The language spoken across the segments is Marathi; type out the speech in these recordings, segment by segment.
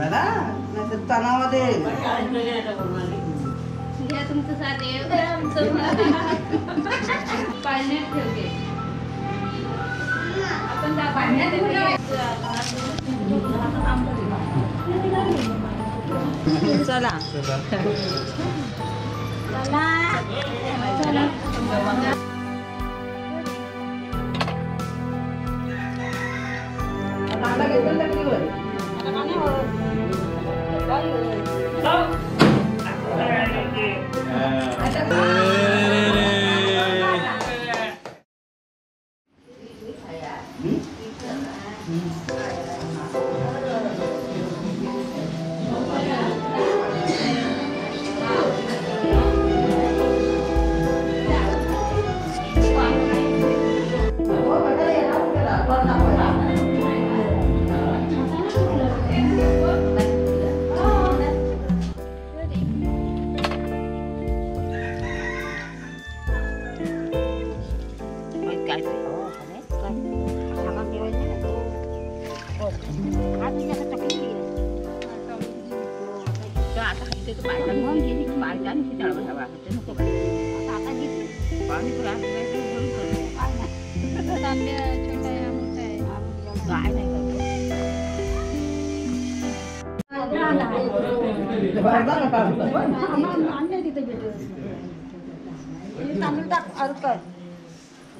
दादा नाही तणावामध्ये घ्या तुमचं साधे पाळण्यात ठेवते आपण त्या पाळण्यात चला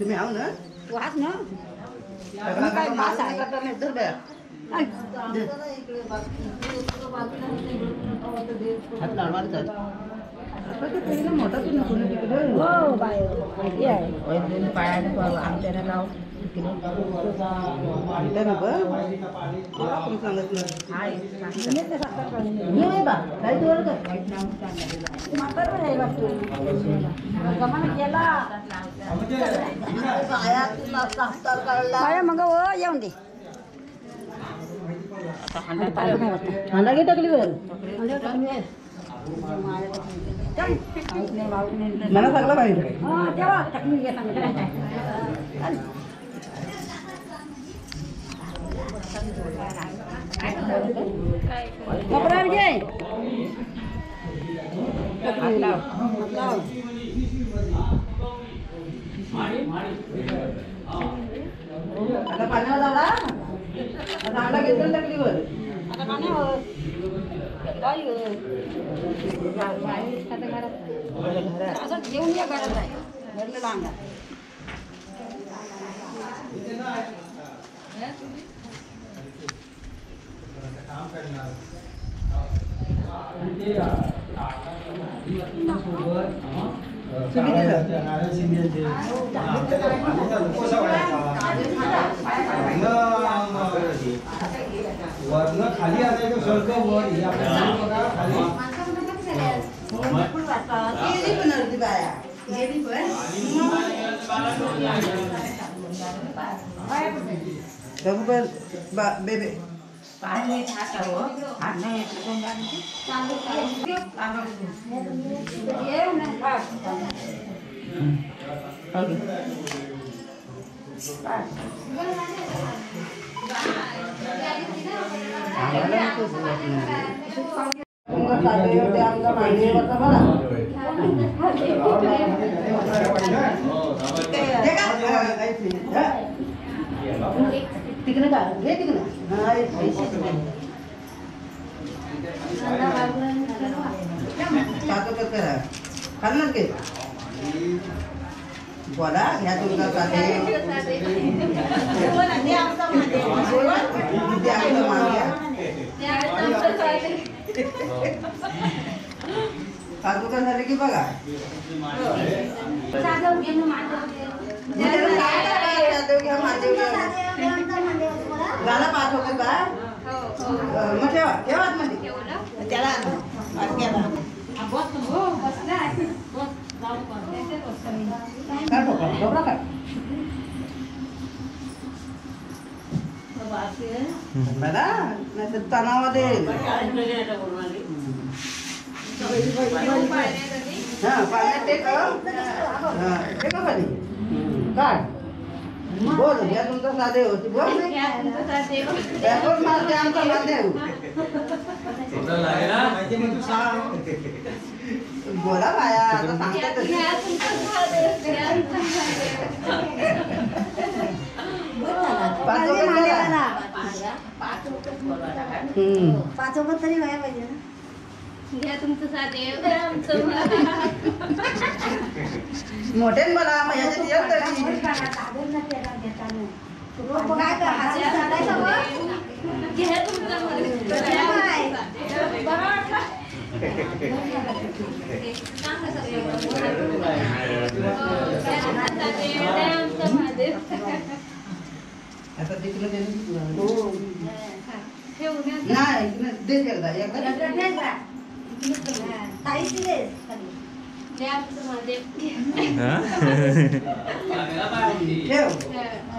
तुम्ही आहो ना वाच ना काय मासा आहे धर बया हात लाडवायचा मोठा हो बाय पायाने आमच्याला लाव सांगत मग येऊन दे हांडा घे टाकली वर मला सगळं पाहिजे तेव्हा टाकून घे कपडा घे आता पाण्याला जावला आता अंडा घेतलं टाकलीवर असं घेऊन या घरात आहे घरला अंडा वरनं खाली आणायचं सडक वर बेबे पाणी टाकावं आणि तिकडे का घे तिकडे करा खाल्लं के बोला ह्या तुमचा काजूकर झाले की बघा गाला पाच होते का मग ठेवा ठेवा मध्ये त्याला दादा नाही तर तणावामध्ये हा पाण्यात टेक टेका खाली काढ बोल या तुमचं साधे होती बोल मारते आमचा मान्य ते मग तू सांग. बोला बाया आता सांगते तशी. घ्या तुमचं महादेव, घ्या तुमचं महादेव. पाच वगैरे करा. 5 तरी व्हायला पाहिजे ना. घ्या तुमचं महादेव, घ्या आमचं महादेव. मोठ्याने बोला मग ह्याच्यात येत तरी. काय कर हातात चालायचं व? घ्या तुमचं महादेव. काय? बरं वाटलं? आता तिकडे दे ना. ठेवून नाही इकडे दे एकदा ताई दिलेस खाली. घ्या तुमचं महादेव. ठेव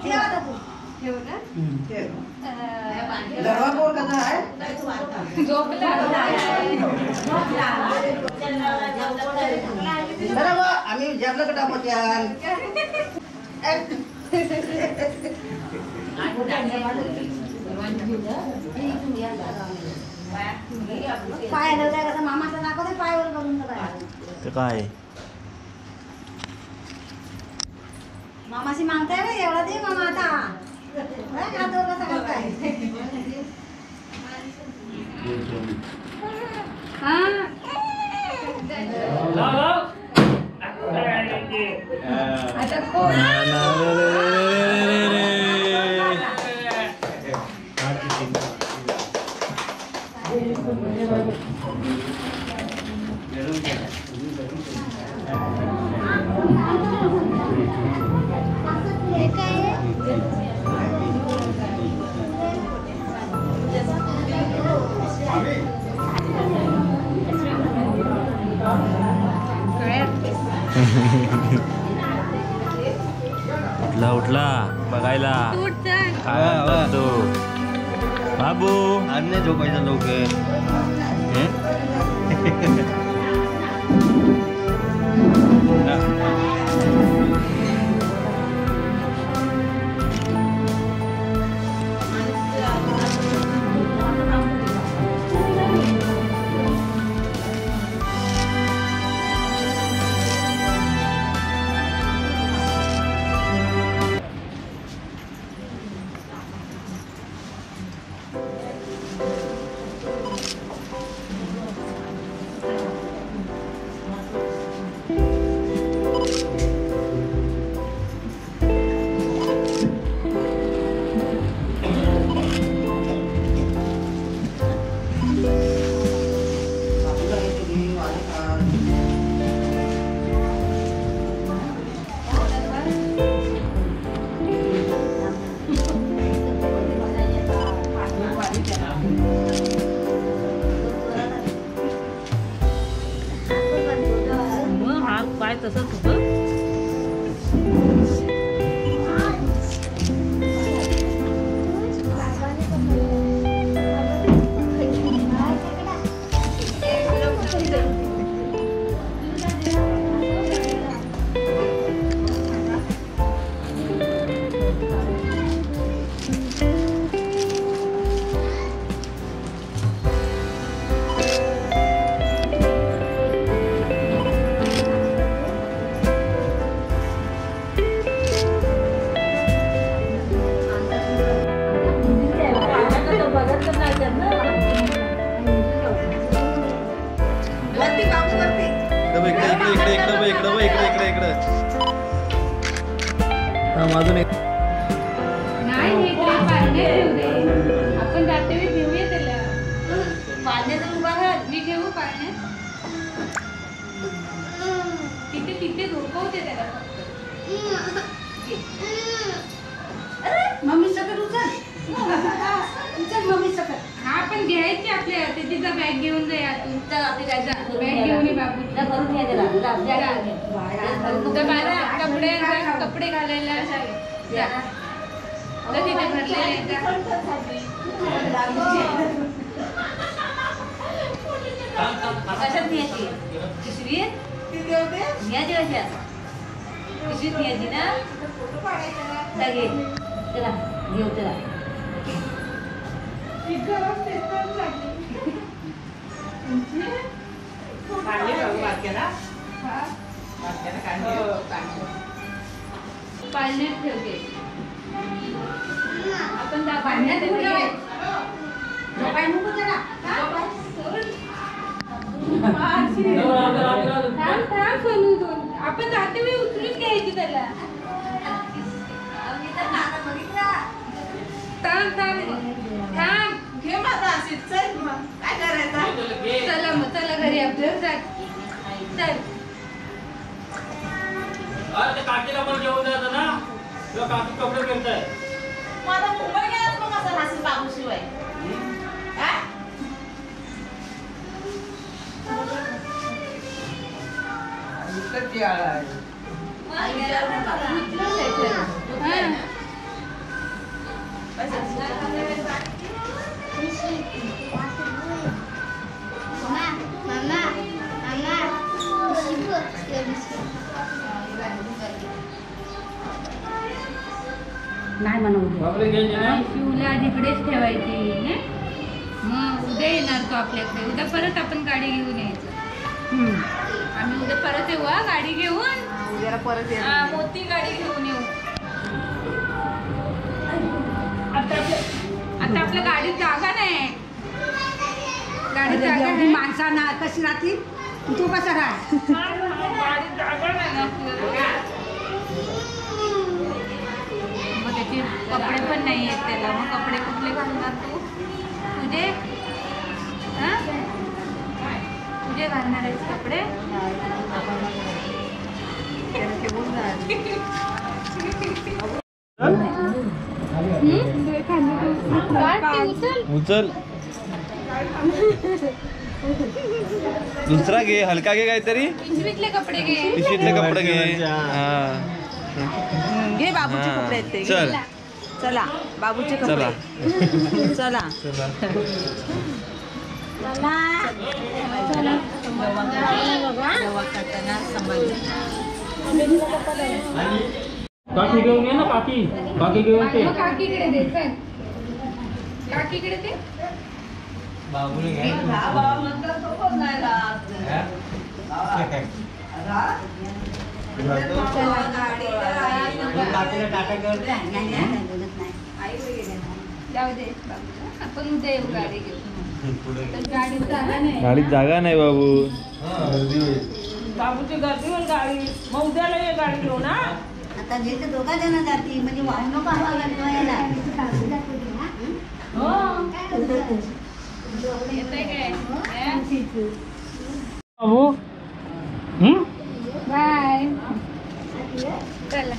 ठेव आता तू. ठेवू ना? ठेव दरवा कोण कसा आहे झोपला. बरं बा आम्ही जेवलं का टाकत्यान पाय हलवताय का? मामाचा दाखवते पायवर करून ते काय मामाशी मागताय ना एवढा दे मामा आता. हात वर कसा करताय? हा. आता कोण? उठला उठला बघायला तू उठ चल. काय म्हणतात तू बाबू आज नाही झोपायचं लवकर. तसंच होतं. अजून एक नाही हे काय पाळणे ठेवू दे. आपण जाते वेळी घेऊया त्याला. पाळण्याचं उभा राहा. मी घेऊ पाळणे. तिथे तिथे झोपवते त्याला फक्त. मम्मी सकट उचल. उचल मम्मी सकट. हा पण घ्यायची आपल्या ते तिचा बॅग घेऊन जा यातून. बॅग घेऊन ये बाबू. बारा कपडे घालायला जा. तिथे भरलेले कशात न्यायची? पिशवीत? न्यायची कशात? पिशवीत न्यायची ना? जा घे. चला घेऊ चला. पाळण्यात ठेवते आपण पाळण्यात ठेवते. झोपाय नको त्याला. आपण जाते वेळी उचलून घ्यायची त्याला. थांब घे माझा अशीच चल मग. काय करायचं चला मग चला घरी आपलं चल. अरे काकीला पण घेऊन द्यायचं ना तुला काकी कपडे घेताय माझा मुंबई गेलाच मग असं नाशिक बाबू शिवाय नाही म्हणून कपडे घ्यायचे ना शिवला आज इकडेच ठेवायची ना. मग उद्या येणार तो आपल्याकडे. उद्या परत आपण गाडी घेऊन यायचं. आम्ही उद्या परत येऊ हा गाडी घेऊन. उद्याला परत ये. मोठी गाडी घेऊन येऊ. आता आपल्या गाडीत जागा नाही. गाडीत जागा नाही. माणसांना कशी राहतील तू कसा राह. गाडीत जागा नाही ना आपल्याला. मग त्याचे कपडे पण नाही आहेत त्याला. मग कपडे कुठले घालणार तू? तुझे तुझे घालणार आहेस कपडे? उचल दुसरा घे हलका घे काहीतरी पिशवीतले कपडे घे. पिशवीतले कपडे घे हा घे बाबूचे कपडे आहेत ते. चल चला बाबूचे चला कपडे. चला काकी घेऊन ये ना काकी घेऊन ते मग काकीकडे दे. चल काकीकडे दे. बाबूने जाऊ दे बाबूला. आपण उद्या येऊ गाडी घेऊन. तर गाडीत जागा नाही. गाडीत जागा नाही बाबू बाबूची गर्दी होईल गाडी. मग उद्याला ये गाडी घेऊन हा. आता जे ते दोघा जण जातील म्हणजे वाहून नको आम्हाला यायला. येतंय काय? बाबू बाय. चला